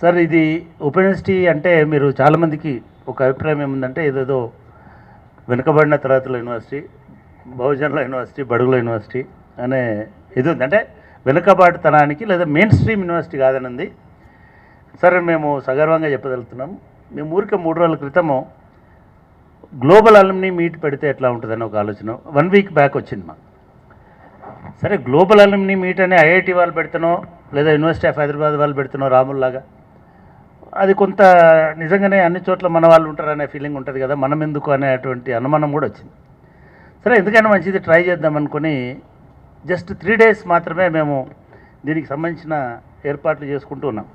Sir ఇది open university అంటే మీరు చాలామందికి ఒక అభిప్రాయం ఏముందంటే ఏదేదో వెనుకబడిన తరగతుల యూనివర్సిటీ, బహుజనుల యూనివర్సిటీ, బడుగుల యూనివర్సిటీ అనే ఇది ఉంది. అంటే వెనుకబాటుతనానికి లేదా మెయిన్ స్ట్రీమ్ యూనివర్సిటీ కాదని ఉంది. సరే, మేము సగర్వంగా చెప్పగలుగుతున్నాం. మేము ఊరికే 3 రోజుల క్రితము గ్లోబల్ అలుమ్ని మీట్ పెడితే ఎట్లా ఉంటుందని ఒక ఆలోచన 1 వీక్ బ్యాక్ వచ్చింది మాకు. సరే, గ్లోబల్ అలుమ్ని మీట్ అని ఐఐటి వాళ్ళు పెడుతున్నాం లేదా యూనివర్సిటీ ఆఫ్ హైదరాబాద్ వాళ్ళు పెడుతున్నాం రాముల్లాగా, అది కొంత నిజంగానే అన్ని చోట్ల మన వాళ్ళు ఉంటారనే ఫీలింగ్ ఉంటుంది కదా, మనం ఎందుకు అనేటువంటి అనుమానం కూడా వచ్చింది. సరే, ఎందుకైనా మంచిది ట్రై చేద్దాం అనుకుని జస్ట్ 3 డేస్ మాత్రమే మేము దీనికి సంబంధించిన ఏర్పాట్లు చేసుకుంటూ ఉన్నాం.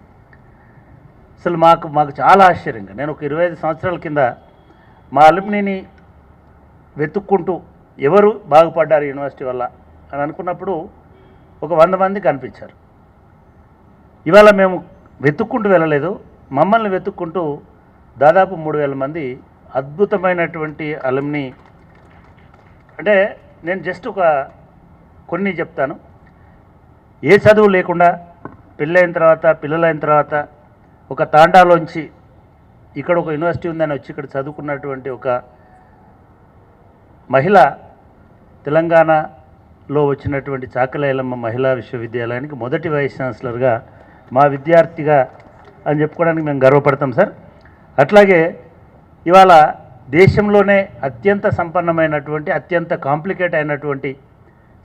అసలు మాకు చాలా ఆశ్చర్యంగా, నేను ఒక 25 సంవత్సరాల కింద మా అలుమ్నిని వెతుక్కుంటూ ఎవరు బాగుపడ్డారు యూనివర్సిటీ వల్ల అని అనుకున్నప్పుడు ఒక 100 మంది కనిపించారు. ఇవాళ మేము వెతుక్కుంటూ వెళ్ళలేదు, మమ్మల్ని వెతుక్కుంటూ దాదాపు 3000 మంది అద్భుతమైనటువంటి అలుమ్ని. అంటే నేను జస్ట్ కొన్ని చెప్తాను. ఏ చదువు లేకుండా పెళ్ళైన తర్వాత పిల్లలైన తర్వాత ఒక తాండాలోంచి ఇక్కడ ఒక యూనివర్సిటీ ఉందని వచ్చి ఇక్కడ చదువుకున్నటువంటి ఒక మహిళ, తెలంగాణలో వచ్చినటువంటి చాకలైలమ్మ మహిళా విశ్వవిద్యాలయానికి మొదటి వైస్ ఛాన్సలర్గా మా విద్యార్థిగా అని చెప్పుకోవడానికి మేము గర్వపడతాం సార్. అట్లాగే ఇవాళ దేశంలోనే అత్యంత సంపన్నమైనటువంటి అత్యంత కాంప్లికేట్ అయినటువంటి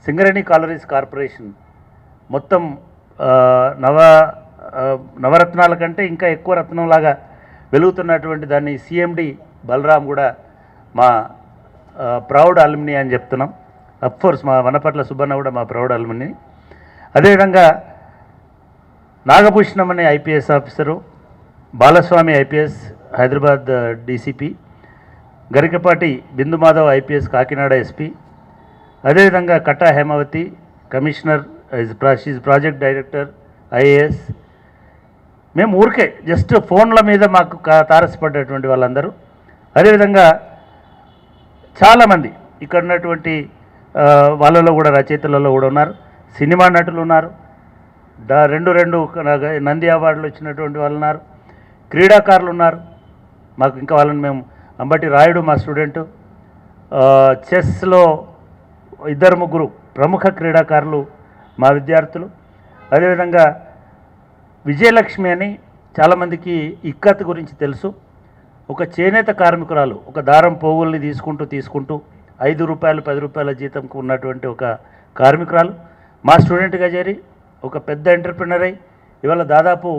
సింగరేణి కాలరీస్ కార్పొరేషన్ మొత్తం నవరత్నాల కంటే ఇంకా ఎక్కువ రత్నంలాగా వెలుగుతున్నటువంటి దాన్ని సిఎండి బలరాం కూడా మా ప్రౌడ్ అలుమ్ని అని చెప్తున్నాం. అఫ్కోర్స్ మా వనపట్ల సుబ్బన్న కూడా మా ప్రౌడ్ అలుమ్ని. అదేవిధంగా నాగభూషణం అనే IPS officer, Balaswamy IPS Hyderabad DCP, Garikapati Bindu Madhav IPS Kakinada SP, అదేవిధంగా కట్టా హేమావతి కమిషనర్, షీజ్ ప్రాజెక్ట్ డైరెక్టర్ ఐఏఎస్. మేము ఊరికే జస్ట్ ఫోన్ల మీద మాకు తారసపడ్డటువంటి వాళ్ళందరూ. అదేవిధంగా చాలామంది ఇక్కడ ఉన్నటువంటి వాళ్ళలో కూడా రచయితలలో కూడా ఉన్నారు, సినిమా నటులు ఉన్నారు, రెండు నంది అవార్డులు వచ్చినటువంటి వాళ్ళు ఉన్నారు, క్రీడాకారులు ఉన్నారు. మాకు ఇంకా వాళ్ళని మేము అంబటి రాయుడు మా స్టూడెంటు, చెస్లో 2-3 ప్రముఖ క్రీడాకారులు మా విద్యార్థులు. అదేవిధంగా విజయలక్ష్మి అని చాలామందికి ఇక్కత్ గురించి తెలుసు, ఒక చేనేత కార్మికురాలు, ఒక దారం పోగుల్ని తీసుకుంటూ 5 రూపాయలు 10 రూపాయల జీతంకు ఉన్నటువంటి ఒక కార్మికురాలు మా స్టూడెంట్గా చేరి ఒక పెద్ద ఎంటర్ప్రినర్ అయి ఇవాళ దాదాపు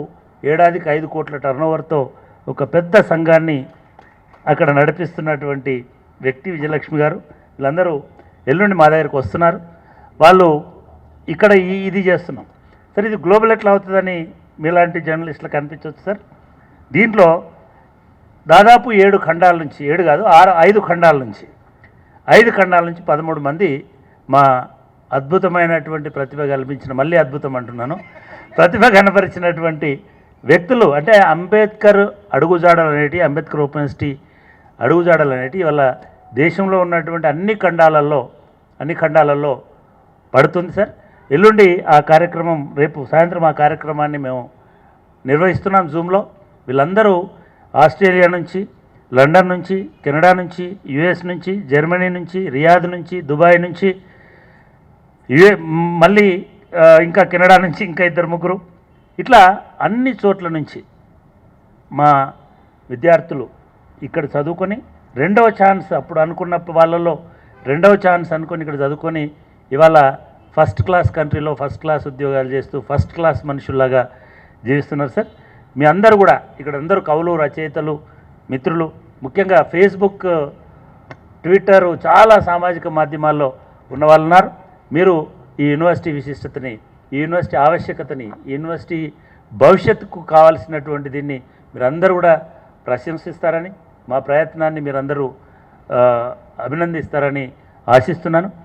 ఏడాదికి 5 కోట్ల టర్నోవర్తో ఒక పెద్ద సంఘాన్ని అక్కడ నడిపిస్తున్నటువంటి వ్యక్తి విజయలక్ష్మి గారు. వీళ్ళందరూ ఎల్లుండి మా దగ్గరికి వస్తున్నారు. వాళ్ళు ఇక్కడ ఇది చేస్తున్నాం సార్. ఇది గ్లోబల్ ఎట్లా అవుతుందని మీలాంటి జర్నలిస్టులకు అనిపించవచ్చు సార్. దీంట్లో దాదాపు 7 ఖండాల నుంచి, 7 కాదు 5 ఖండాల నుంచి 13 మంది మా అద్భుతమైనటువంటి ప్రతిభ కల్పించిన, మళ్ళీ అద్భుతం అంటున్నాను, ప్రతిభ కనపరిచినటువంటి వ్యక్తులు. అంటే అంబేద్కర్ అడుగుజాడలు అనేటివి, అంబేద్కర్ ఓపెన్ యూనివర్సిటీ అడుగుజాడలు అనేటివి ఇవాళ దేశంలో ఉన్నటువంటి అన్ని ఖండాలలో పడుతుంది సార్. ఎల్లుండి ఆ కార్యక్రమం, రేపు సాయంత్రం ఆ కార్యక్రమాన్ని మేము నిర్వహిస్తున్నాం జూమ్లో. వీళ్ళందరూ ఆస్ట్రేలియా నుంచి, లండన్ నుంచి, కెనడా నుంచి, యుఎస్ నుంచి, జర్మనీ నుంచి, రియాద్ నుంచి, దుబాయ్ నుంచి, మళ్ళీ ఇంకా కెనడా నుంచి ఇంకా 2-3, ఇట్లా అన్ని చోట్ల నుంచి మా విద్యార్థులు ఇక్కడ చదువుకొని రెండవ ఛాన్స్, అప్పుడు అనుకున్న వాళ్ళలో రెండవ ఛాన్స్ అనుకొని ఇక్కడ చదువుకొని ఇవాళ ఫస్ట్ క్లాస్ కంట్రీలో ఫస్ట్ క్లాస్ ఉద్యోగాలు చేస్తూ ఫస్ట్ క్లాస్ మనుషుల్లాగా జీవిస్తున్నారు సార్. మీ అందరూ కూడా ఇక్కడ అందరూ కవులు, రచయితలు, మిత్రులు, ముఖ్యంగా ఫేస్బుక్, ట్విట్టర్, చాలా సామాజిక మాధ్యమాల్లో ఉన్న వాళ్ళు ఉన్నారు. మీరు ఈ యూనివర్సిటీ విశిష్టతని, ఈ యూనివర్సిటీ ఆవశ్యకతని, ఈ యూనివర్సిటీ భవిష్యత్తుకు కావాల్సినటువంటి దీన్ని మీరందరూ కూడా ప్రశంసిస్తారని, మా ప్రయత్నాన్ని మీరందరూ అభినందిస్తారని ఆశిస్తున్నాను.